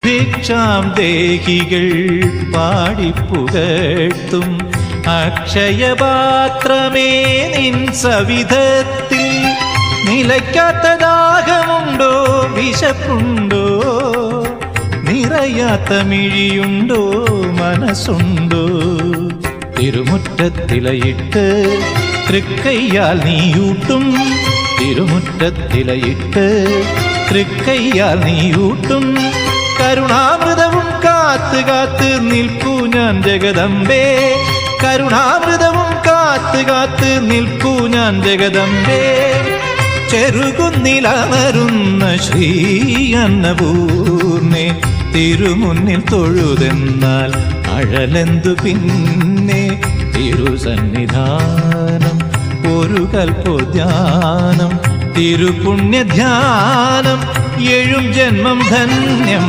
ഭിക്ഷാം ദേഹികൾ പാടിപ്പുകഴ്ത്തും അക്ഷയപാത്രമേ നിൻ സവിധത്തിൽ. നിലയ്ക്കാത്ത ദാഹമുണ്ടോ, വിശപ്പുണ്ടോ, നിറയാത്ത മിഴിയുണ്ടോ, മനസ്സുണ്ടോ? തിരുമുറ്റത്തിലയിട്ട് തൃക്കയ്യാൽ നീയൂട്ടും, തിരുമുറ്റത്തിലയിട്ട് തൃക്കയ്യാൽ നീയൂട്ടും കരുണാമൃതവും കാത്ത് കാത്ത് നിൽപ്പൂ ഞാൻ ജഗദംബേ. കരുണാമൃതവും കാത്ത് കാത്ത് നിൽപ്പൂ ഞാൻ ജഗദംബേ. ചെറുകുന്നിലമരുന്ന ശ്രീ അന്നപൂർണേ, തിരുമുന്നിൽ തൊഴുതെന്നാൽ അഴലെന്തു പിന്നെ? തിരുസന്നിധാനം ഒരു കൽപ്പോദ്യാനം, തിരുപുണ്യധ്യാനം 7 ജന്മം ധന്യം.